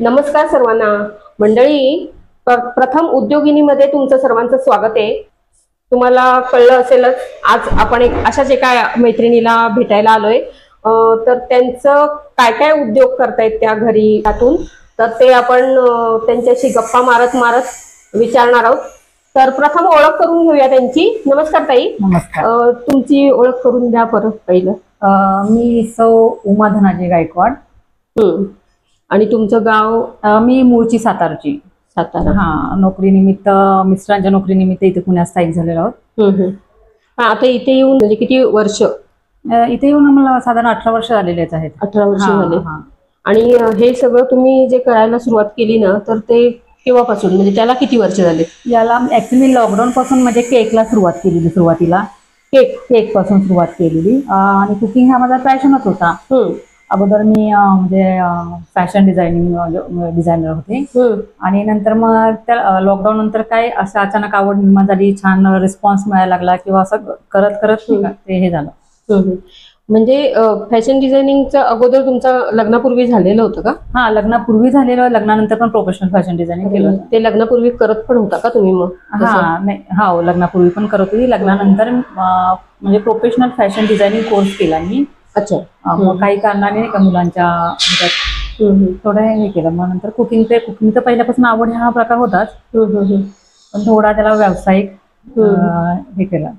नमस्कार सर्वांना मंडळी. प्रथम उद्योगिनीमध्ये तुमचं सर्वांचं स्वागत आहे. तुम्हाला कळलं असेलच, आज आपण अशाच एका मैत्रिणीला भेटायला आलोय. तर त्यांचं काय काय उद्योग करतायत त्या घरी त्यातून, तर ते आपण त्यांच्याशी गप्पा मारत मारत विचारणार आहोत. तर प्रथम ओळख करून घेऊया त्यांची. नमस्कार ताई. नमस्कार. तुमची ओळख करून द्या परत पहिलं. मी सौ उमा धनाजी गायकवाड. आणि तुमचं गाव? मी मूळची सातारची. सातारा. हा, नोकरीनिमित्त मिस्टरांच्या नोकरीनिमित्त इथे पुण्यात स्थायिक झालेलो आहोत. आता इथे येऊन म्हणजे किती वर्ष? इथे येऊन आम्हाला साधारण 18 वर्ष झालेलेच आहेत. 18 वर्ष झाले. आणि हे सगळं तुम्ही जे करायला सुरुवात केली ना, तर ते केव्हापासून, म्हणजे त्याला किती वर्ष झाले? याला ऍक्च्युली लॉकडाऊन पासून म्हणजे केकला सुरुवात केलेली. सुरुवातीला केक पासून सुरुवात केलेली. आणि कुकिंग हा माझा पॅशनच होता. अगोदर मी म्हणजे फॅशन डिझायनर होते. आणि नंतर मग त्या लॉकडाऊन नंतर काय असं अचानक आवड निर्माण झाली, छान रिस्पॉन्स मिळायला लागला किंवा असं करत करत ते हे झालं. म्हणजे फॅशन डिझायनिंगचं अगोदर तुमचं लग्नापूर्वी झालेलं होतं का? हा, लग्नापूर्वी झालेलं. लग्नानंतर पण प्रोफेशनल फॅशन डिझायनिंग केलं. ते लग्नापूर्वी करत पण होता का तुम्ही मग? हा, नाही, हा, लग्नापूर्वी पण करत होती. लग्नानंतर म्हणजे प्रोफेशनल फॅशन डिझायनिंग कोर्स केला मी. अच्छा. मग काही कारणाने मुलांच्या थोडं हे केलं. मग नंतर कुकिंग तर पहिल्यापासून आवड हा प्रकार होताच, पण थोडा त्याला व्यावसायिक हे केलं.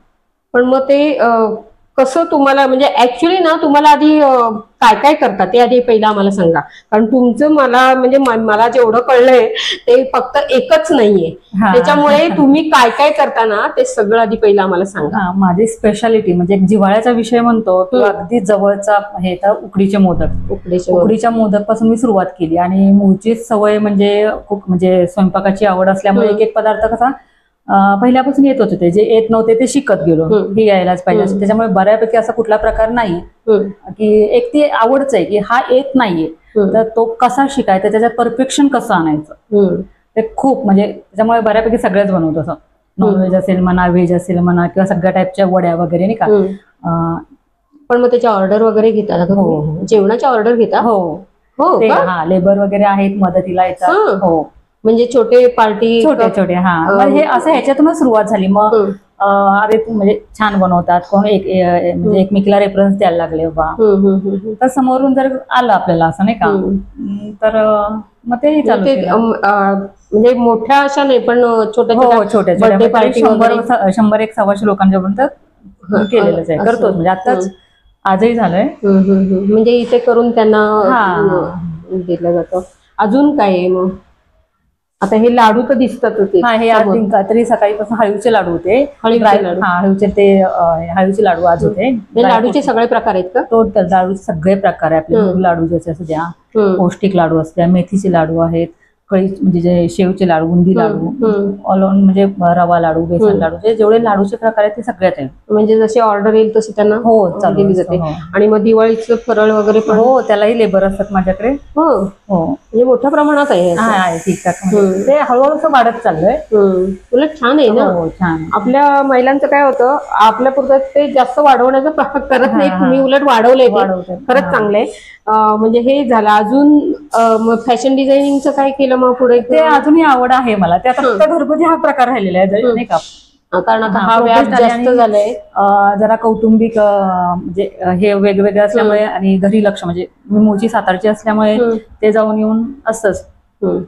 पण मग ते कसं तुम्हाला, म्हणजे ऍक्च्युली ना तुम्हाला आधी काय काय करता ते आधी पहिला आम्हाला सांगा. कारण तुमचं मला जेवढं कळलंय ते फक्त एकच नाहीये, त्याच्यामुळे तुम्ही काय काय करता ना ते सगळं आधी पहिलं आम्हाला सांगा. माझी स्पेशालिटी म्हणजे जिव्हाळ्याचा विषय म्हणतो किंवा अगदी जवळचा हे तर उकडीचे मोदक. उकडीच्या मोदक पासून मी सुरुवात केली. आणि मूळचीच सवय म्हणजे खूप म्हणजे स्वयंपाकाची आवड असल्यामुळे एक एक पदार्थ कसा पहिल्यापासून येत होते, जे येत नव्हते ते शिकत गेलो. हे यायलाच पाहिजे. त्याच्यामुळे बऱ्यापैकी असा कुठला प्रकार नाही की एक ती आवडच आहे की हा येत नाहीये तर तो कसा शिकायचा, त्याच्यात परफेक्शन कसं आणायचं ते खूप म्हणजे त्याच्यामुळे बऱ्यापैकी सगळ्याच बनवतो. असं नॉनव्हेज असेल म्हणा, व्हेज असेल म्हणा, किंवा सगळ्या टाईपच्या वड्या वगैरे नाही का. पण मग त्याच्या ऑर्डर वगैरे घेता? हो, जेवणाच्या ऑर्डर घेता? हो हो. हा, लेबर वगैरे आहेत मदतीला येतात. हो, म्हणजे छोटे पार्टी, छोटे. हा, हे असं ह्याच्यातूनच सुरुवात झाली. मग अरे म्हणजे छान बनवतात कोण, म्हणजे एकमेकीला रेफरन्स द्यायला लागले बाबा. तर समोरून जर आलं आपल्याला असं नाही का, तर मग ते चालू म्हणजे मोठ्या अशा नाही पण छोट्या बर्थडे पार्टी 100-100 लोकांच्या पर्यंत केलेलंच आहे, करतो. म्हणजे आताच आजही झालंय. म्हणजे इथे करून त्यांना दिलं जातं. अजून काय आहे मग? आता हे लाडू तर दिसतात होते. हे आज तरी सकाळीपासून हळूचे लाडू होते. हळूचे लाडू आज होते. लाडूचे सगळे प्रकार आहेत का? टोटल लाडू सगळे प्रकार आहे आपले. लाडू जसे असू द्या, पौष्टिक लाडू असू द्या, मेथीचे लाडू आहेत, कळी म्हणजे जे शेवचे लाडू, बुंदी लाडू, ऑल ऑन म्हणजे रवा लाडू, बेसन लाडू, जेवढे लाडूचे प्रकार आहेत ते सगळ्यात आहेत. म्हणजे जसे ऑर्डर येईल तसे त्यांना दिली जाते. आणि मग दिवाळीचं फराळ वगैरे पण? हो, त्यालाही लेबर असतात माझ्याकडे. हो हो, म्हणजे मोठ्या प्रमाणात आहे. ठीकठाक. ते हळूहळू वाढत चाललंय. उलट छान आहे ना. छान. आपल्या महिलांचं काय होतं, आपल्या पुरतं ते जास्त वाढवण्याचा प्रकार करत नाही. तुम्ही उलट वाढवलंय, खरंच चांगलंय. म्हणजे हे झालं. अजून फॅशन डिझायनिंगचं काय केलं मग पुढे? ते अजूनही आवड आहे मला. ते आता फक्त घरगुती हा प्रकार राहिलेला आहे नाही का, कारण आता हा व्याप जास्त झालाय. जरा कौटुंबिक म्हणजे हे वेगवेगळं असल्यामुळे आणि घरी लक्ष, म्हणजे मी मूळची सातारची असल्यामुळे ते जाऊन येऊन असतंच.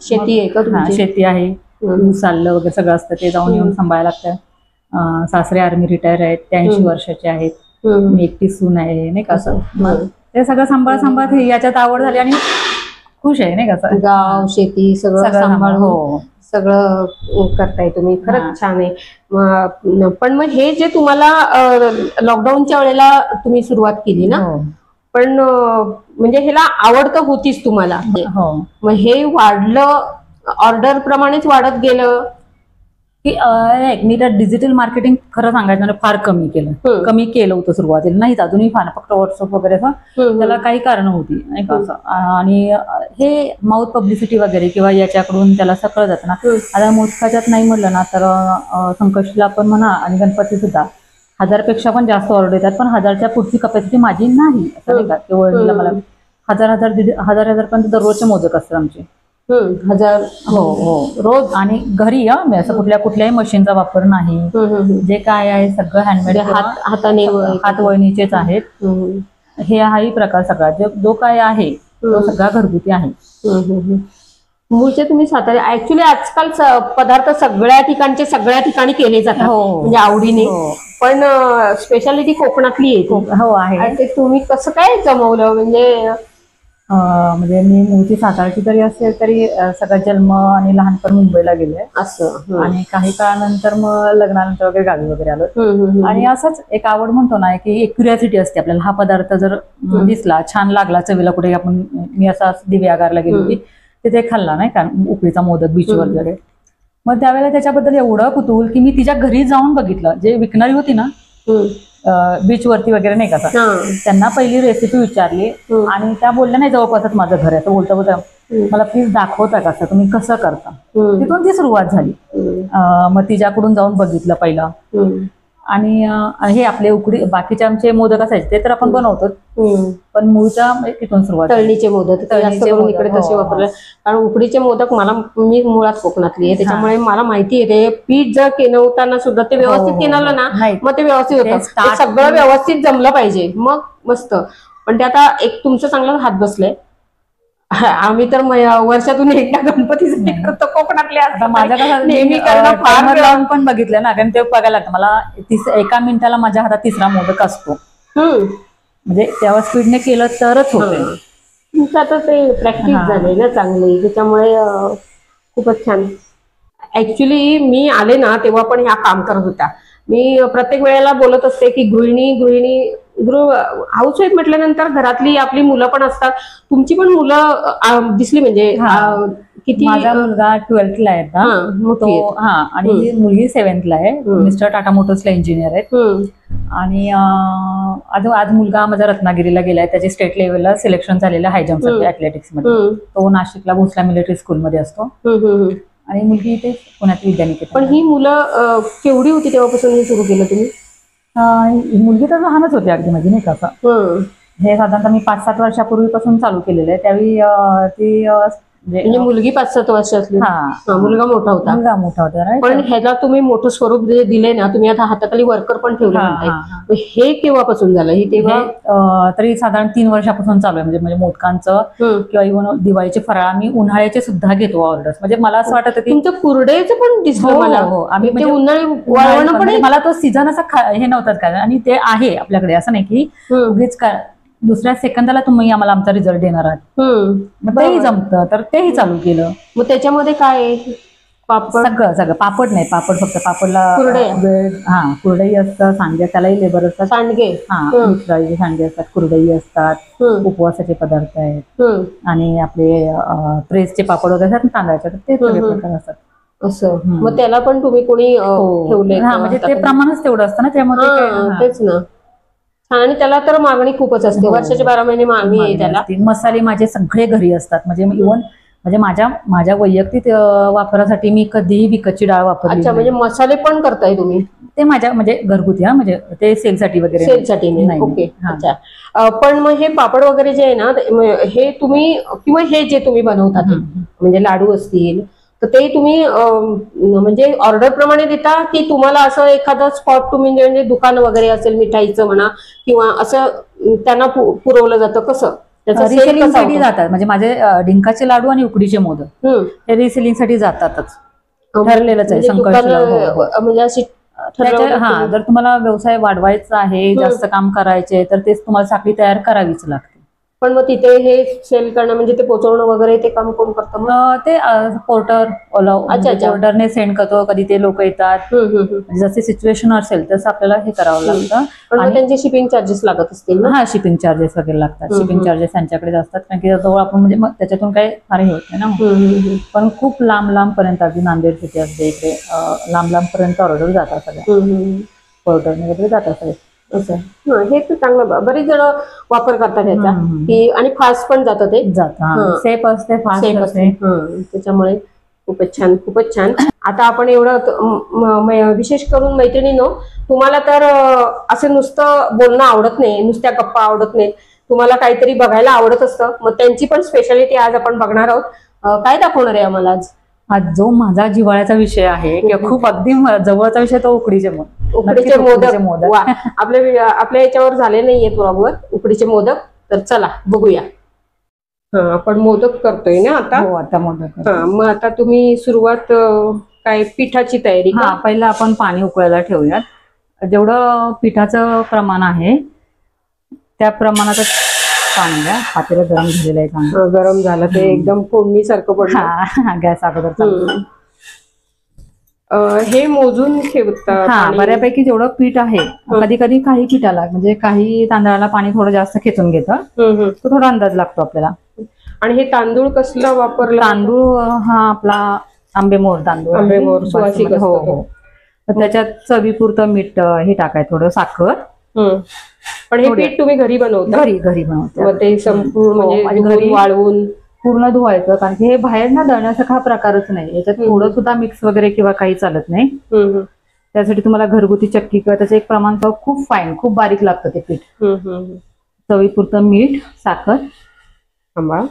शेती आहे का? शेती आहे, ऊस चाललं वगैरे सगळं असतं, ते जाऊन येऊन सांभाळायला लागतं. सासरे आर्मी रिटायर आहेत, 83 वर्षाचे आहेत. मी एकटी सून आहे नाही का. असं ते सगळं सांभाळत याच्यात आवड झाली आणि खुश आहे नाही का. गाव शेती सगळं सांभाळून सगळं करताय तुम्ही, खरंच छान आहे. पण मग हे जे तुम्हाला लॉकडाऊनच्या वेळेला तुम्ही सुरुवात केली ना, पण म्हणजे ह्याला आवड तर होतीच तुम्हाला. मग हे वाढलं, ऑर्डर प्रमाणेच वाढत गेलं की मी तर डिजिटल मार्केटिंग खरं सांगायचं फार कमी केलं होतं सुरुवातीला. नाही, अजूनही फार फक्त व्हॉट्सअप वगैरे त्याला काही कारण होती नाही का. आणि हे माउथ पब्लिसिटी वगैरे किंवा याच्याकडून त्याला सगळं जातं ना. आता मोदकाच्यात नाही म्हणलं ना तर संकष्टीला पण म्हणा आणि गणपती सुद्धा 1000पेक्षा पण जास्त ऑर्डर येतात, पण 1000च्या पुढची कपॅसिटी माझी नाही असं नाही का. केवळ मला 1000 पर्यंत दररोजचे मोदक असतात आमचे. 1000 हो हो रोज. आणि घरी असं कुठल्याही मशीनचा वापर नाही. जे काय आहे सगळं हँडमेड हाताने हातवळणीचेच आहेत. हे हाही प्रकार सगळा जो काय आहे तो सगळा घरगुती आहे. मूळचे तुम्ही सातारा. ऍक्च्युली आजकाल पदार्थ सगळ्या ठिकाणी केले जातात म्हणजे आवडीने, पण स्पेशालिटी कोकणातली आहे. हो आहे. ते तुम्ही कसं काय जमवलं म्हणजे मी मूळची सातारची तरी असेल तरी सगळा जन्म आणि लहानपण मुंबईला गेले असं, आणि काही काळानंतर मग लग्नानंतर वगैरे गावी वगैरे आलो. आणि असंच एक आवड म्हणतो ना की एक क्युरिओसिटी असते आपल्याला. हा पदार्थ जर दिसला छान लागला चवीला कुठे, आपण मी असा दिव्यागारला गेलो की तिथे खाल्ला नाही का उकडीचा मोदक बीचवर वगैरे, मग त्यावेळेला त्याच्याबद्दल एवढं कुतूहल की मी तिच्या घरी जाऊन बघितलं. जे विकणारी होती ना बीच वरती वगैरे नाही का, त्यांना पहिली रेसिपी विचारली आणि त्या बोलल्या नाही जवळपासच माझं घर आहे, तर बोलता बोलता मला प्लीज दाखवता कसं तुम्ही कसं करता. तिथून ती सुरुवात झाली. मग तिच्याकडून जाऊन बघितलं पहिला. आणि हे आपले उकडी बाकीचे आमचे मोदक असायचे ते तर आपण बनवतो, पण मूळच्या तिथून सुरुवात. तळणीचे मोदक इकडे तसे वापरले, कारण उकडीचे मोदक मी मुळात कोकणातली आहे त्याच्यामुळे मला माहिती आहे. ते पीठ जर केनवताना सुद्धा ते व्यवस्थित केनवलं ना मग ते व्यवस्थित होतं. सगळं व्यवस्थित जमलं पाहिजे मग मस्त. पण ते आता एक तुमचं चांगलं हात बसलंय. आम्ही तर वर्षातून एकदा गणपतीसाठी करतो कोकणातले. आता माझ्या कसं नेहमी फार लावून पण बघितलं ना, कारण ते बघायला लागतं मला. एका मिनिटाला माझ्या हातात तिसरा मोदक असतो. म्हणजे तेव्हा स्पीडने केलं तरच होते. तुमचं आता ते प्रॅक्टिस झाली ना चांगली, त्याच्यामुळे खूपच छान. ऍक्च्युली मी आले ना तेव्हा पण ह्या काम करत होत्या. मी प्रत्येक वेळेला बोलत असते की गृहिणी हाऊसवाईफ म्हटल्यानंतर घरातली आपली मुलं पण असतात. तुमची पण मुलं दिसली म्हणजे किती? माझा मुलगा 12th ला आहे आणि मुलगी 7th ला आहे. मिस्टर टाटा मोटर्सला इंजिनियर आहेत. आणि आज मुलगा माझा रत्नागिरीला गेलाय. त्याचे स्टेट लेवलला सिलेक्शन झालेलं हाय जम्पसाठी ऍथलेटिक्स मध्ये. तो नाशिकला भोसला मिलिटरी स्कूलमध्ये असतो. आणि मुलगी इथे पुण्यात विद्यानिकेतन. पण ही मुलं केवढी होती तेव्हापासून हे सुरू केलं तुम्ही? मुलगी तर लहानच होती अगदी माझी नाही का. हे साधारणतः मी 5-7 वर्षापूर्वीपासून चालू केलेलं आहे. त्यावेळी ती म्हणजे मुलगी 5-7 वर्षाची, मुलगा मोठा होता. पण ह्याला तुम्ही मोठं स्वरूप दिले ना, तुम्ही आता हाताखाली वर्कर पण ठेवले म्हणताय. हे केव्हापासून झालं? हे तेव्हा तरी साधारण 3 वर्षापासून चालू आहे. म्हणजे मोदकांचं किंवा इव्हन दिवाळीचे फराळ आम्ही उन्हाळ्याचे सुद्धा घेतो ऑर्डर्स. म्हणजे मला असं वाटतं की तुमचं कुरडईचं पण दिसलं मला. आम्ही उन्हाळी वाळवण पण मला तो सीझन असा हे नव्हताच काय, आणि ते आहे आपल्याकडे. असं नाही की उगीच काय दुसऱ्या सेकंदाला तुम्ही आम्हाला आमचा रिझल्ट देणार आहात. मग तेही जमतं तर तेही चालू केलं. मग त्याच्यामध्ये काय पापड? सगळं पापड नाही, पापड फक्त पापडला कुरडई असतं, सांडगे त्यालाही लेबर असतात. सांडगे मिसळीचे सांडगे असतात, कुरडई असतात, उपवासाचे पदार्थ आहेत, आणि आपले प्रेसचे पापड वगैरे असतात तांदळाचे, ते सगळे प्रकार असतात. असं मग त्याला पण तुम्ही कोणी ठेवले? म्हणजे ते प्रमाणच तेवढं असतं ना त्यामध्ये. तेच ना. आणि त्याला तर मागणी खूपच असते. वर्षाचे 12 महिने मागणी आहे त्याला. मसाले माझे सगळे घरी असतात. म्हणजे इव्हन म्हणजे माझ्या वैयक्तिक वापरासाठी मी कधीही विकतची डाळ वापरली. अच्छा, म्हणजे मसाले पण करताय तुम्ही? ते माझ्या म्हणजे घरगुती, म्हणजे ते सेलसाठी वगैरे. सेलसाठी नाही. ओके, अच्छा. पण मग हे पापड वगैरे जे आहे ना, हे तुम्ही किंवा हे जे तुम्ही बनवतात म्हणजे लाडू असतील तर ते तुम्ही म्हणजे ऑर्डर प्रमाणे देता की तुम्हाला असं एखादं स्पॉट तुम्ही म्हणजे दुकान वगैरे असेल मिठाईचं म्हणा किंवा असं त्यांना पुरवलं जातं कसं? रिसेलिंगसाठी जातात. म्हणजे माझे डिंकाचे लाडू आणि उकडीचे मोदक हे रिसेलिंगसाठी जातातच. ठरलेलंच आहे. म्हणजे अशी जर तुम्हाला व्यवसाय वाढवायचा आहे, जास्त काम करायचे, तर तेच तुम्हाला साखळी तयार करावीच लागते. पण मग तिथे हे सेल करणं म्हणजे ते पोहोचवणं वगैरे ते काम कोण करतं? ते पोर्टर पोर्टरने सेंड करतो. कधी ते लोक येतात. जसे सिच्युएशन असेल तसं आपल्याला हे करावं लागतं. आणि त्यांचे शिपिंग चार्जेस लागत असतील ना? शिपिंग चार्जेस वगैरे लागतात. शिपिंग चार्जेस त्यांच्याकडे असतात, कारण की जवळ आपण म्हणजे मग त्याच्यातून काही फार हे होत नाही ना. पण खूप लांब पर्यंत, अगदी नांदेड सिटी असते इकडे, लांब पर्यंत ऑर्डर जातात सगळ्या. पोर्टरने वगैरे जातात सगळे. हे तर चांगलं. बरेच जण वापर करतात याचा की, आणि फास्ट पण जातं ते. सेफ असते, फास्ट असते. त्याच्यामुळे खूपच छान. आता आपण एवढं विशेष करून मैत्रिणींनो, तुम्हाला तर असं नुसतं बोलणं आवडत नाही, नुसत्या गप्पा आवडत नाही, तुम्हाला काहीतरी बघायला आवडत असतं. मग त्यांची पण स्पेशालिटी आज आपण बघणार आहोत. काय दाखवणार आहे आम्हाला आज? आज जो माझा जिव्हाळ्याचा विषय आहे किंवा खूप अगदी जवळचा विषय तो उकडीचे मोदक. उकडीचे नक्कीच उकडीचे मोदक. वा, आपल्या याच्यावर झाले नाहीये बरोबर उकडीचे मोदक. तर चला बघूया. हा, आपण मोदक करतोय ना आता. हो, आता मोदक. हा, मग आता तुम्ही सुरुवात काय पिठाची तयारी का? हा, पहिला आपण पाणी उकळायला ठेवूयात. जेवढं पिठाचं प्रमाण आहे त्या प्रमाणातच पाणी द्या. पातेलं गरम झालेलं आहे चांगलं. गरम झालं ते एकदम फोडणीसारखं पडलं. हा, गॅस अगोदर चालू. हे मोजून ठेवतात. हा, बऱ्यापैकी जेवढं पीठ आहे. कधी कधी काही पिठाला म्हणजे काही तांदळाला पाणी थोडं जास्त खेचून घेतं, तो थोडा अंदाज लागतो आपल्याला. आणि हे तांदूळ कसला वापरला? तांदूळ हा आपला आंबेमोहर तांदूळ. आंबेमोहर सुवासिक असतो. हो. तर त्याच्यात चवीपुरतं मीठ हे टाकायचं, थोडं साखर. पण हे पीठ तुम्ही घरी बनवता? घरी बनवते. मग ते संपूर्ण म्हणजे घरी वाळवून पूर्ण धुवायचं, कारण की हे बाहेर ना दळण्यासारखा हा प्रकारच नाही. याच्यात थोडं सुद्धा मिक्स वगैरे किंवा काही चालत नाही. त्यासाठी तुम्हाला घरगुती चक्की किंवा त्याचं एक प्रमाण खूप फाईन, खूप बारीक लागतं ते पीठ. चवीपुरतं मीठ, साखर. हा,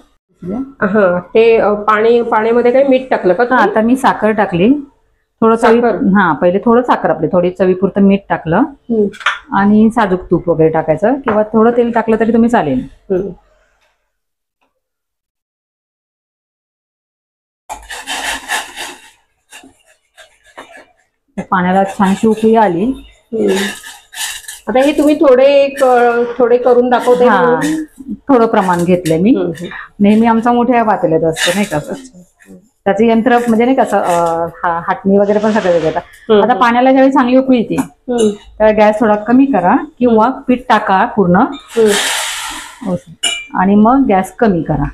ते पाण्यामध्ये काही मीठ टाकलं का? आता मी साखर टाकली. थोडं पहिले थोडं साखर, आपली थोडी चवीपुरतं मीठ टाकलं आणि साजूक तूप वगैरे टाकायचं किंवा थोडं तेल टाकलं तरी तुम्ही चालेल. पाण्याला छानशी उकळी आली. आता हे तुम्ही थोडे करून दाखवते? थोडं प्रमाण घेतलंय मी. नेहमी आमचा मोठ्या पातेल्यात असतो नाही का, त्याचं यंत्र म्हणजे नाही कसं हाटणी वगैरे पण सगळं घेतात. आता पाण्याला ज्यावेळी चांगली उकळी येते त्यावेळी गॅस थोडा कमी करा किंवा पीठ टाका पूर्ण आणि मग गॅस कमी करा.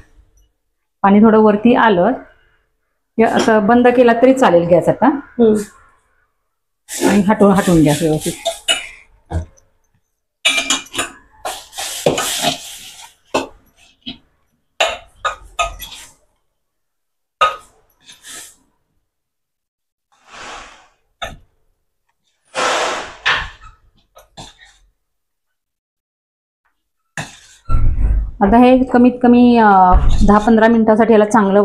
पाणी थोडं वरती आलं की असं बंद केला तरी चालेल गॅस आता. आणि हटून गॅस व्यवस्थित. आता हे कमीत कमी 10-15 मिनिटांसाठी याला चांगलं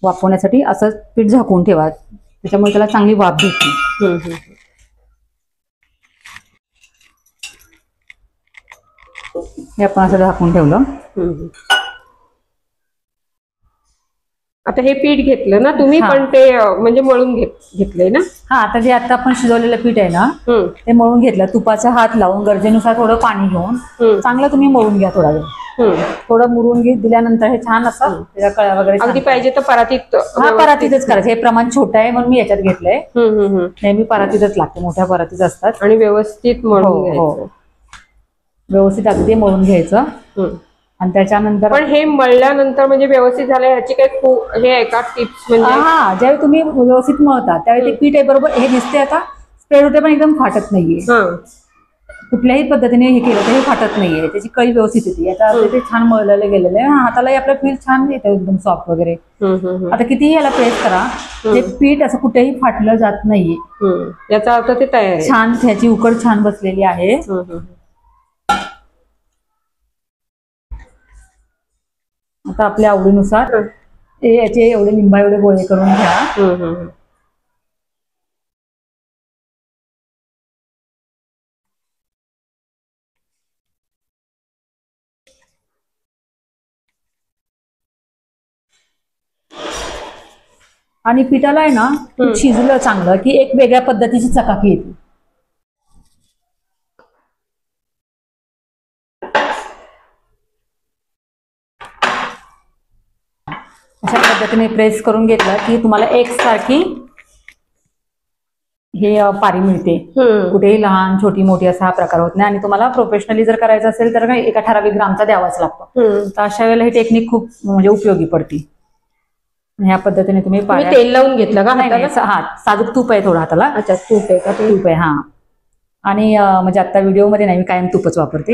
वाफवण्यासाठी असं पीठ झाकून ठेवा. त्याच्यामुळे त्याला चांगली वाफ भेटते. हे आपण असं झाकून ठेवलं. आता हे पीठ घेतलं ना तुम्ही, पण ते म्हणजे मळून घेतलंय ना? हा, आता जे आता आपण शिजवलेलं पीठ आहे ना ते मळून घेतलं. तुपाचा हात लावून गरजेनुसार थोडं पाणी घेऊन चांगलं तुम्ही मळून घ्या. थोडा वेळ थोडं मुरून दिल्यानंतर हे छान असं त्याच्या कळ्या वगैरे. अगदी पाहिजे तर परातीत. परातीतच करायचं. हे प्रमाण छोटं आहे म्हणून मी याच्यात घेतलंय. नेहमी परातीतच लागते, मोठ्या परातीत असतात. आणि व्यवस्थित मळून घ्यायचं. व्यवस्थित अगदी मळून घ्यायचं. आणि त्याच्यानंतर पण हे मळल्यानंतर म्हणजे व्यवस्थित झालं ह्याची काही हे आहे का टिप्स? म्हणजे ज्यावेळी तुम्ही व्यवस्थित मळता त्यावेळी ते पीठ आहे बरोबर हे दिसते. आता स्प्रेड होते पण एकदम फाटत नाहीये. कुठल्याही पद्धतीने हे केलं तर हे फाटत नाहीये. त्याची कळी व्यवस्थित येते. याचा अर्थ ते छान मळलेलं गेलेलं आहे. हातालाही आपलं पीठ छान येतं, एकदम सॉफ्ट वगैरे. आता कितीही याला प्रेस करा ते पीठ असं कुठेही फाटलं जात नाहीये. याचा अर्थ ते तयार आहे. छान ह्याची उकड छान बसलेली आहे. आता आपल्या आवडीनुसार याचे एवढे लिंबा एवढे गोळे करून घ्या. आणि पिठाला आहे ना शिजलं चांगलं की एक वेगळ्या पद्धतीची चकाकी येते. अशा पद्धतीने प्रेस करून घेतलं की तुम्हाला एकसारखी हे पारी मिळते. कुठेही लहान छोटी मोठी असा हा प्रकार होत नाही. आणि तुम्हाला प्रोफेशनली जर करायचं असेल तर एका ठराविक ग्रामचा द्यावाच लागतो. तर अशा वेळेला ही टेक्निक खूप म्हणजे उपयोगी पडते. ह्या पद्धतीने तुम्ही तेल लावून घेतलं का हाताला? साजूक तूप आहे थोडं हाताला. अच्छा, तूप आहे का? तूप आहे. हा, आणि म्हणजे आता व्हिडिओमध्ये नाही, मी कायम तूपच वापरते.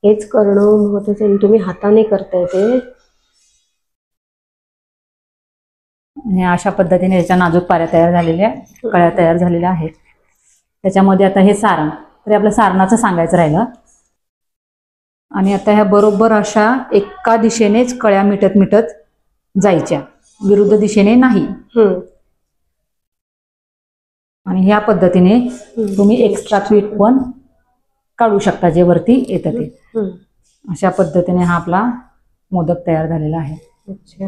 हेच करणं महत्वाचं आहे. तुम्ही हाताने करताय ते. अशा पद्धतीने याच्या नाजूक पाऱ्या तयार झालेल्या, कळ्या तयार झालेल्या आहेत. त्याच्यामध्ये आता हे सारण, तर आपलं सारणाचं सांगायचं राहिलं. आणि आता ह्या बरोबर अशा एका दिशेनेच कळ्या मिटत मिटत जायच्या, विरुद्ध दिशेने नाही. आणि ह्या पद्धतीने तुम्ही एक्स्ट्रा पीठ पण काढू शकता जे वरती येतं ते. अशा पद्धतीने हा आपला मोदक तयार झालेला आहे. अच्छा.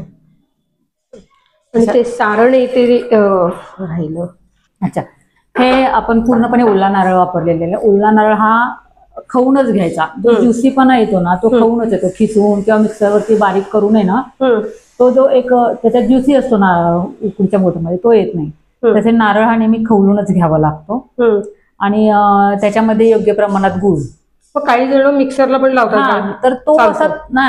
आणि ते सारण येते राहिलं. अच्छा, हे आपण पूर्णपणे ओला नारळ वापरलेला आहे. ओला नारळ हा खाऊनच घ्यायचा. जो ज्युसीपणा येतो ना तो खाऊनच येतो. खिसून किंवा मिक्सरवरती बारीक करून आहे ना, तो जो एक त्याच्यात ज्युसी असतो ना उकडीच्या मोदकामध्ये, तो येत नाही. तसे नारळ हा नेहमी खवलूनच घ्यावा लागतो. आणि त्याच्यामध्ये योग्य प्रमाणात गूळ. काही जण मिक्सरला पण लावतात, तर तो असा ना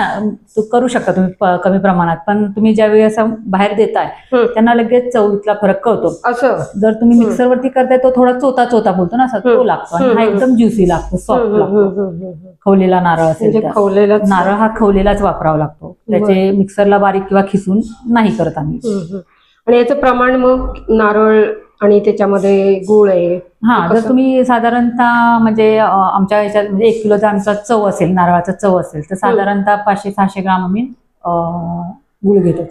तो करू शकता तुम्ही कमी प्रमाणात. पण तुम्ही ज्यावेळी असं बाहेर देताय त्यांना लगेच चवीतला फरक कळतो. असं जर तुम्ही मिक्सरवरती करताय तो थोडा चोता चोता बोलतो ना, असा तो लागतो. आणि हा एकदम ज्युसी लागतो, सॉफ्ट लागतो. खवलेला नारळ असेल तर नारळ हा खवलेलाच वापरावा लागतो. त्याचे मिक्सरला बारीक किंवा खिसून नाही करत आम्ही. आणि याचं प्रमाण मग नारळ आणि त्याच्यामध्ये गुळ आहे. जर तुम्ही साधारणतः म्हणजे आमच्या ह्याच्यात म्हणजे 1 किलोचा आमचा चव असेल, नारळाचा चव असेल तर साधारणतः 500-600 ग्राम आम्ही गुळ घेतो.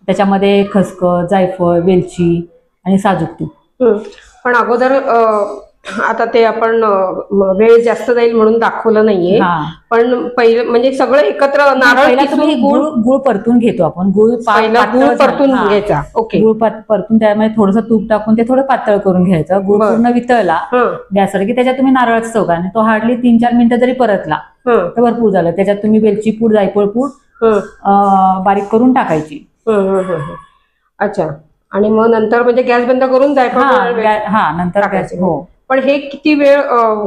त्याच्यामध्ये खसखस, जायफळ, वेलची आणि साजूक तूप. पण अगोदर आता ते आपण वेळ जास्त जाईल म्हणून दाखवलं नाहीये. पण पहिलं म्हणजे सगळं एकत्र नारळ गुळ परतून घेतो आपण. गुळ परतून घ्यायचा. ओके. गुळ परतून त्यामध्ये थोडंसं तूप टाकून ते थोडं पातळ करून घ्यायचं. गुळ पूर्ण वितळला गॅसवर की त्याच्यात तुम्ही नारळाचं चव आणि तो हार्डली 3-4 मिनिटं जरी परतला तर भरपूर झालं. त्याच्यात तुम्ही वेलची पूड, जायफळ पूड बारीक करून टाकायची. अच्छा. आणि मग नंतर म्हणजे गॅस बंद करून जायफळ नंतर टाकायचं. हो. पण हे किती वेळ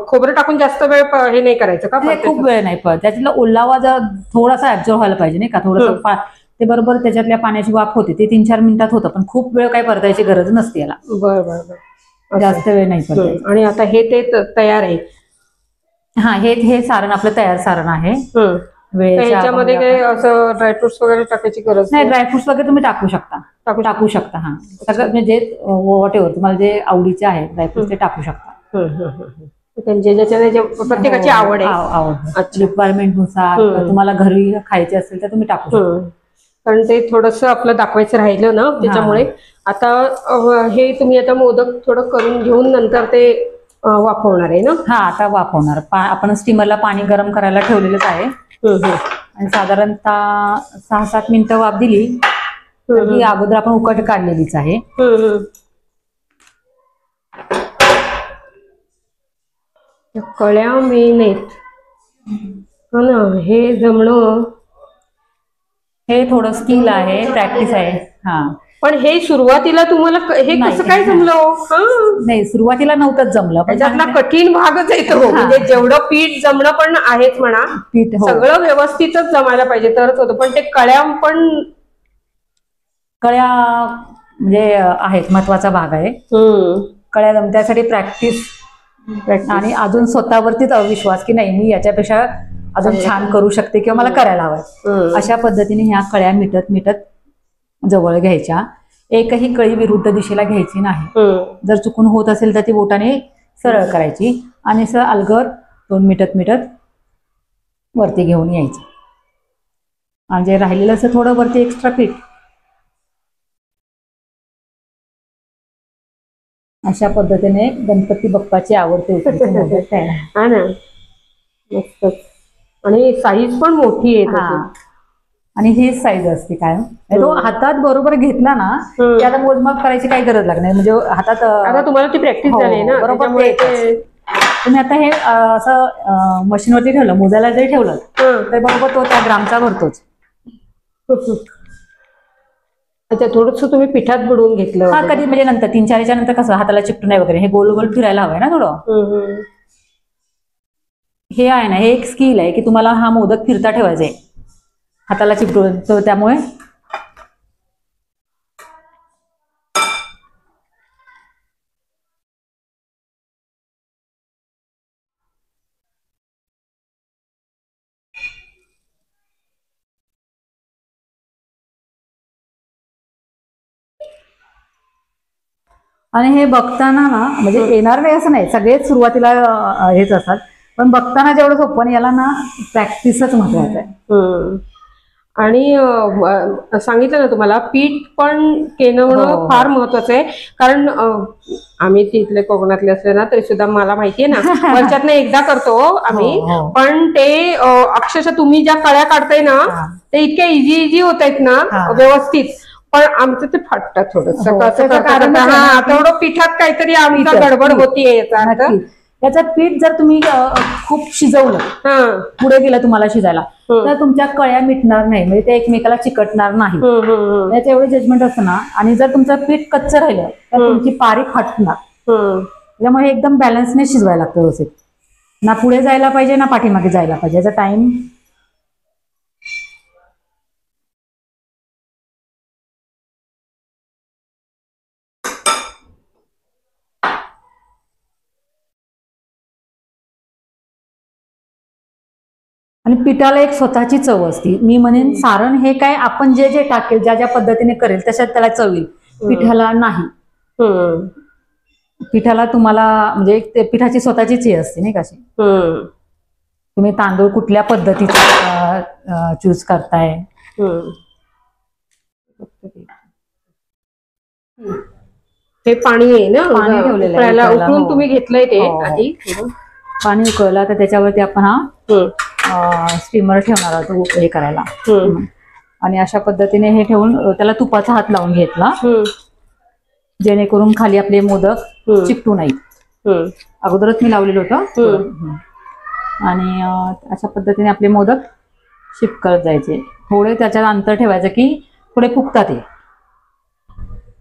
खोबरं टाकून जास्त वेळ हे नाही करायचं का? खूप वेळ नाही. त्याच्यातला ओलावा जर थोडासा ऍब्झॉर्ब व्हायला पाहिजे नाही का, थोडंसं ते बरोबर त्याच्यातल्या पाण्याची वाफ होते ते 3-4 मिनिटात होतं. पण खूप वेळ काय परतायची गरज नसते याला. बरं. जास्त वेळ नाही परतायची. आणि आता हे ते तयार आहे. हे सारण आपलं तयार सारण आहे. त्याच्यामध्ये काही असं ड्रायफ्रुट्स वगैरे टाकायची गरज नाही. ड्रायफ्रुट्स वगैरे तुम्ही टाकू शकता. सगळं म्हणजे व्हॉट एव्हर तुम्हाला जे आवडीचे आहे ड्रायफ्रुट्स ते टाकू शकता. प्रत्येकाची आवड रिक्वायरमेंट नुसार तुम्हाला घरी खायचे असेल तर तुम्ही टाकू शकता. कारण ते थोडस आपलं दाखवायचं राहिलं ना त्याच्यामुळे. आता हे तुम्ही आता मोदक थोडं करून घेऊन नंतर ते वाफवणार आहे ना? आता वाफवणार. आपण स्टीमरला पाणी गरम करायला ठेवलेलंच आहे. आणि साधारणतः 6-7 मिनिटं वाफ दिली ही अगोदर आपण उकट काढलेलीच आहे. कळ्या मेन आहेत ना, हे जमणं हे थोडं स्किल आहे, प्रॅक्टिस आहे. पण हे सुरुवातीला तुम्हाला हे कसं काय जमलं? नाही, सुरुवातीला नव्हतंच जमलं. त्याच्यातला कठीण भागच येतो. म्हणजे जेवढं पीठ जमणं पण आहेच म्हणा, पीठ सगळं व्यवस्थितच जमायला पाहिजे तरच होतं. पण ते कळ्या म्हणजे आहेत, महत्वाचा भाग आहे. कळ्या जमण्यासाठी प्रॅक्टिस आणि अजून स्वतःवरतीच अविश्वास की नाही मी याच्यापेक्षा अजून छान करू शकते किंवा मला करायला हवंय. अशा पद्धतीने ह्या कळ्या मिटत मिटत जवळ घ्यायच्या. एकही कळी विरुद्ध दिशेला घ्यायची नाही. जर चुकून होत असेल तर ती बोटाने सरळ करायची आणि असं अलगद 2 मिटत मिटत वरती घेऊन यायचं. आणि जे राहिलेलं असं थोडं वरती एक्स्ट्रा पीठ अशा पद्धतीने गणपती बाप्पाची आवडते उकडीचे मोदक तयार. ना मस्तच. आणि साईज पण मोठी आहे. आणि ही साईज असते काय तो हातात बरोबर घेतला ना की आता मोजमाप करायची काही गरज लागणार नाही. म्हणजे हातात आता तुम्हाला ती प्रॅक्टिस झाली ना बरोबर. तुम्ही आता हे असं मशीनवरती ठेवलं, मोजायला जरी ठेवलं तर बरोबर तो त्या ग्रामचा भरतोच. अच्छा, थोडस तुम्ही पिठात बुडवून घेतलं? कधी म्हणजे नंतर 3-4च्या नंतर कसं हाताला चिपटू नाही वगैरे, हे गोल गोल फिरायला हवंय ना थोडं. हे आहे ना, हे एक स्किल आहे की तुम्हाला हा मोदक फिरता ठेवायचा आहे हाताला चिपटून. तो त्यामुळे आणि हे बघताना ना म्हणजे येणार नाही असं नाही, सगळेच सुरुवातीला हेच असतात. पण बघताना जेवढं सोपं नाही, याला ना प्रॅक्टिसच महत्वाचं आहे. आणि सांगितलं ना तुम्हाला, पीठ पण केणं फार महत्वाचं आहे. कारण आम्ही तिथले कोकणातले असले ना तरी सुद्धा मला माहितीये ना, वर्षातनं एकदा करतो आम्ही. पण ते अक्षरशः तुम्ही ज्या कळ्या काढताय ना ते इतक्या इझी होत आहेत ना व्यवस्थित. पण आमचं ते फाटतं थोडंसं. तेवढं पिठात काहीतरी आमचा गडबड होतीये याचा अर्थ. याचं पीठ जर तुम्ही खूप शिजवलं, पुढे गेलं तुम्हाला शिजायला, तर तुमच्या कळ्या मिटणार नाही, म्हणजे ते एकमेकाला चिकटणार नाही. याचं एवढं जजमेंट असतं ना. आणि जर तुमचं पीठ कच्चं राहिलं तर तुमची पारी फाटणार. त्यामुळे एकदम बॅलन्सने शिजवायला लागतं व्यवस्थित. ना पुढे जायला पाहिजे ना पाठीमागे जायला पाहिजे. याचा टाइम आणि पिठाला एक स्वतःची चव असते. मी म्हणेन सारण हे काय आपण जे जे टाकेल, ज्या ज्या पद्धतीने करेल तशात त्याला चव येईल. पिठाला नाही. पिठाला तुम्हाला म्हणजे ते पिठाची स्वतःचीच हे असते नाही का. तुम्ही तांदूळ कुठल्या पद्धतीचा चूज करताय. हे पाणी आहे ना, पाणी ठेवलेलं आहे उकळून तुम्ही घेतलंय ते आधी. पाणी उकळलं तर त्याच्यावरती आपण स्टीमर ठेवणार आहोत हे करायला. आणि अशा पद्धतीने हे ठेवून त्याला तुपाचा हात लावून घेतला, जेणेकरून खाली आपले मोदक चिकटू नाहीत. अगोदरच मी लावलेलं होतं. आणि अशा पद्धतीने आपले मोदक शिफ्ट करत जायचे. थोडे त्याच्यात अंतर ठेवायचं की थोडे फुगतात. ते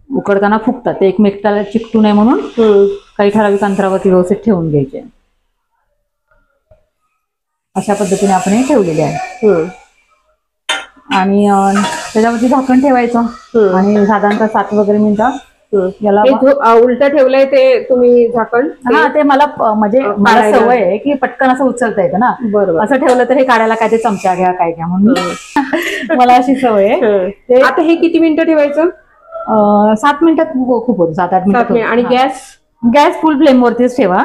उकडताना फुगतात, ते एकमेकाला चिकटू नये म्हणून काही ठराविक अंतरावरती व्यवस्थित ठेवून घ्यायचे. अशा पद्धतीने आपण हे ठेवलेले आहे. आणि त्याच्यावरती झाकण ठेवायचं आणि साधारणतः 7 वगैरे मिनिटं याला उलट ठेवलंय ते तुम्ही झाकण. ते मला म्हणजे मला सवय आहे की पटकन असं उचलता येतं ना. बरोबर. असं ठेवलं तर हे काढायला काय ते चमचा घ्या काय घ्या म्हणून मला अशी सवय आहे. आता हे किती मिनिटं ठेवायचं? 7 मिनिटात खूप होतं. 7-8 मिनिटं. आणि गॅस फुल फ्लेम वरतीच ठेवा,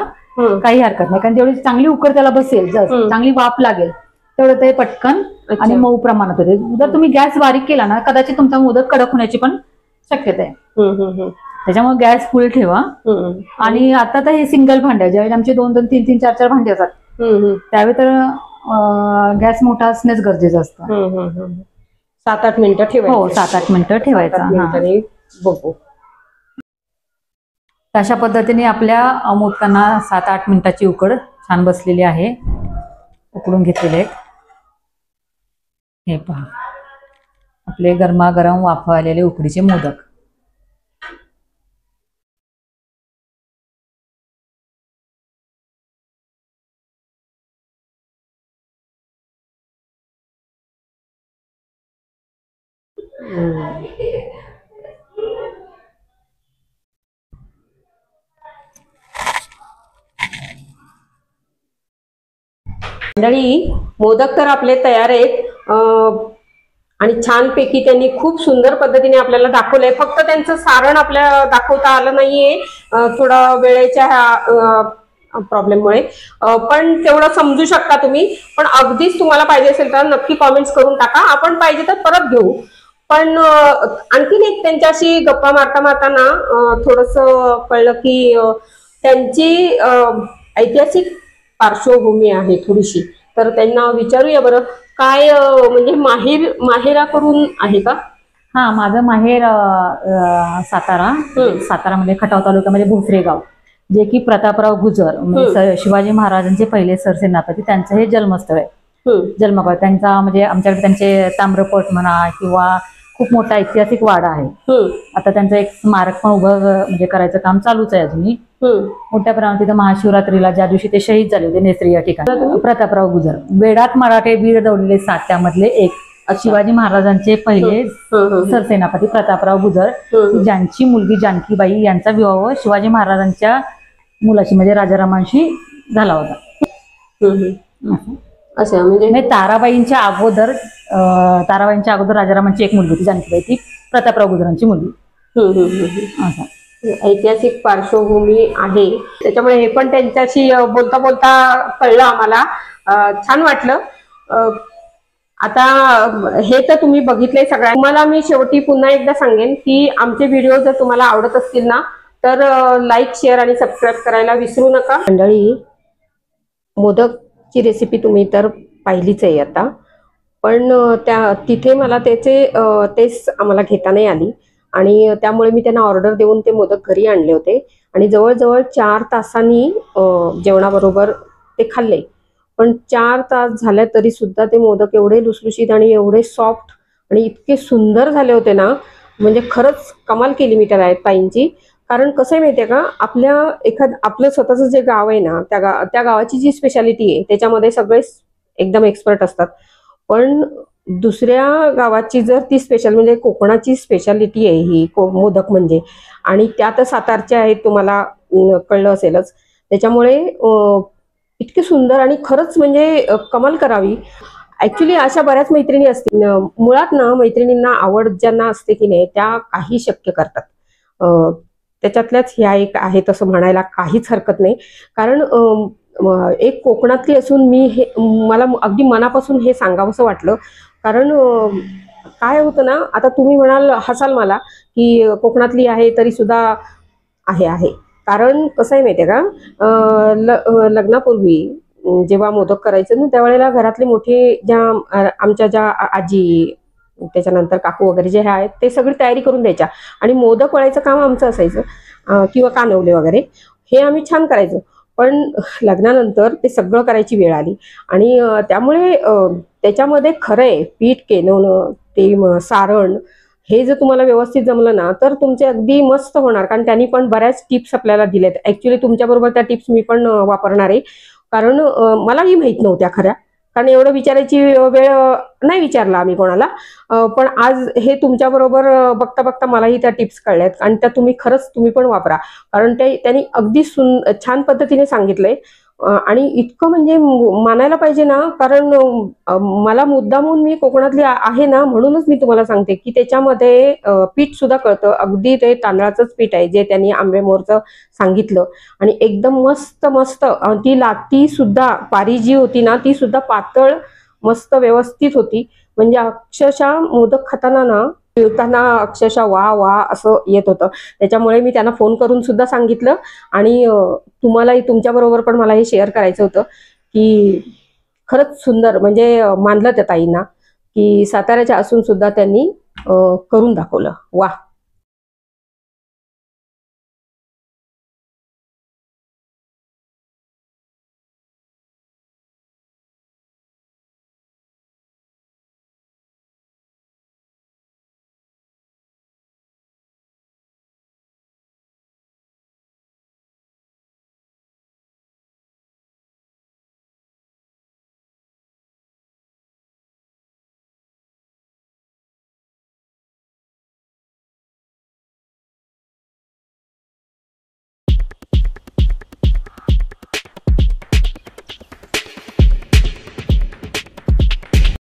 काही हरकत नाही. कारण जेवढी चांगली उकड त्याला बसेल, चांगली वाफ लागेल तेवढं ते पटकन आणि मऊ प्रमाणात होते. जर तुम्ही गॅस बारीक केला ना कदाचित तुमचा मोदक कडक होण्याची पण शक्यता आहे. त्याच्यामुळे गॅस फुल ठेवा. आणि आता तर हे सिंगल भांडे, ज्यावेळी आमचे 2-2, 3-3, 4-4 भांडे असतात त्यावेळी तर गॅस मोठा असणंच गरजेचं असतं. 7-8 मिनिटं ठेवायचं. हो, 7-8 मिनिटं ठेवायचं. बघू. अशा पद्धतीने आपल्या मोदकांना 7-8 मिनिटाची उकड छान बसलेली आहे. उकडून घेतलेले आहेत. हे पहा आपले गरमागरम वाफवलेले उकडीचे मोदक. मंडळी, मोदक तर आपले तयार आहेत. आणि छानपैकी त्यांनी खूप सुंदर पद्धतीने आपल्याला दाखवलंय. फक्त त्यांचं सारण आपल्याला दाखवता आलं नाहीये थोडा वेळेच्या प्रॉब्लेममुळे. पण तेवढं समजू शकता तुम्ही. पण अगदीच तुम्हाला पाहिजे असेल तर नक्की कॉमेंट्स करून टाका, आपण पाहिजे तर परत घेऊ. पण आणखीन एक त्यांच्याशी गप्पा मारता मारताना थोडस कळलं की त्यांची ऐतिहासिक पार्श्वभूमी आहे थोडीशी. तर त्यांना विचारूया बरं, काय म्हणजे माहेरा करून आहे का? हा, माझं माहेर सातारामध्ये खटाव तालुक्यामध्ये भोसरे गाव, जे की प्रतापराव गुजर म्हणजे शिवाजी महाराजांचे पहिले सरसेनापती, त्यांचं हे जन्मस्थळ आहे. जन्मगाव त्यांचा म्हणजे आमच्याकडे त्यांचे ताम्रपट म्हणा किंवा खूप मोठा ऐतिहासिक वाडा आहे. आता त्यांचं एक स्मारक पण उभं म्हणजे करायचं काम चालूच आहे अजूनही. मोठ्या प्रमाणात तिथं महाशिवरात्रीला ज्या दिवशी ते शहीद झाले होते नेसरी या ठिकाणी, प्रतापराव गुजर वेडात मराठे वीर दौडले 7 त्यामधले एक शिवाजी महाराजांचे पहिले सरसेनापती प्रतापराव गुजर, ज्यांची मुलगी जानकीबाई यांचा विवाह शिवाजी महाराजांच्या मुलाशी म्हणजे राजारामांशी झाला होता. अच्छा, म्हणजे ताराबाईंच्या अगोदर राजारामांची एक मुलगी होती जानकीबाई, ती प्रतापराव गुजरांची मुलगी. ऐतिहासिक पार्श्वभूमी आहे, त्याच्यामुळे हे पण त्यांच्याशी बोलता बोलता कळलं आम्हाला. छान वाटलं. आता हे तर तुम्ही बघितलंय सगळ्या. तुम्हाला मी शेवटी पुन्हा एकदा सांगेन की आमचे व्हिडिओ जर तुम्हाला आवडत असतील ना तर लाईक, शेअर आणि सबस्क्राईब करायला विसरू नका. मंडळी, मोदकची रेसिपी तुम्ही तर पाहिलीच आहे आता, पण तिथे मला टेस्ट आम्हाला घेता नाही आली आणि त्यामुळे मी त्यांना ऑर्डर देऊन ते मोदक घरी आणले होते आणि जवळजवळ 4 तासांनी जेवणाबरोबर ते खाल्ले. पण 4 तास झाले तरी सुद्धा ते मोदक एवढे लुसलुशीत आणि एवढे सॉफ्ट आणि इतके सुंदर झाले होते ना, म्हणजे खरंच कमाल केली मी त्या ताईंची. कारण कसं आहे माहितीये का, आपलं स्वतःचं जे गाव आहे ना, त्या गावाची जी स्पेशालिटी आहे त्याच्यामध्ये सगळे एकदम एक्सपर्ट असतात. पण दुसऱ्या गावाची जर ती म्हणजे कोकणाची स्पेशालिटी आहे ही मोदक म्हणजे, आणि त्या तर सातारच्या आहेत, तुम्हाला कळलं असेलच. त्याच्यामुळे इतके सुंदर आणि खरंच म्हणजे कमाल करावी. ऍक्च्युली अशा बऱ्याच मैत्रिणी असतील. मुळात ना मैत्रिणींना आवड ज्यांना असते की नाही त्या काही शक्य करतात. त्याच्यातल्याच ह्या एक आहे तसं म्हणायला काहीच हरकत नाही. कारण एक कोकणातली असून मला अगदी मनापासून हे सांगावंसं वाटलं. कारण काय होतं ना, आता तुम्ही हसाल मला की कोकणातली आहे तरी सुद्धा आहे. कारण कसं आहे माहितीये का, लग्नापूर्वी जेव्हा मोदक करायचे ना त्यावेळेला घरातले मोठे आमच्या ज्या आजी, त्याच्यानंतर काकू वगैरे जे आहेत ते सगळी तयारी करून द्यायच्या आणि मोदक वळायचं काम आमचं असायचं किंवा कानवले वगैरे हे आम्ही छान करायचो. पण लग्नानंतर ते सगळं करायची वेळ आली आणि त्यामुळे त्याच्यामध्ये खरंय पीठ केनवणं, ते सारण हे जर तुम्हाला व्यवस्थित जमलं ना तर तुमचे अगदी मस्त होणार. कारण त्यांनी पण बऱ्याच टिप्स आपल्याला दिल्यात. ऍक्च्युली तुमच्याबरोबर त्या टिप्स मी पण वापरणार आहे. कारण मलाही माहित नव्हत्या खऱ्या, कारण एवढं विचारायची वेळ नाही विचारला आम्ही कोणाला. पण आज हे तुमच्या बरोबर बघता बघता मलाही त्या टिप्स कळल्यात आणि त्या तुम्ही पण वापरा. कारण त्यांनी अगदी छान पद्धतीने सांगितलंय आणि इतकं म्हणजे मानायला पाहिजे ना. कारण मला मुद्दामून मी कोकणातली आहे ना म्हणूनच मी तुम्हाला सांगते की त्याच्यामध्ये पीठ सुद्धा कळतं. अगदी ते तांदळाचंच पीठ आहे जे त्यांनी आंबेमोरचं सांगितलं आणि एकदम मस्त मस्त. ती लाती सुद्धा पारी जी होती ना ती सुद्धा पातळ मस्त व्यवस्थित होती. म्हणजे अक्षरशः मोदक खाताना ना जेवताना अक्षरशः वा वा असं येत होतं. त्याच्यामुळे मी त्यांना फोन करून सुद्धा सांगितलं आणि तुम्हालाही तुमच्याबरोबर पण मला हे शेअर करायचं होतं की खरंच सुंदर म्हणजे मानलं त्या ताईंना की साताऱ्याच्या असून सुद्धा त्यांनी करून दाखवलं. वा.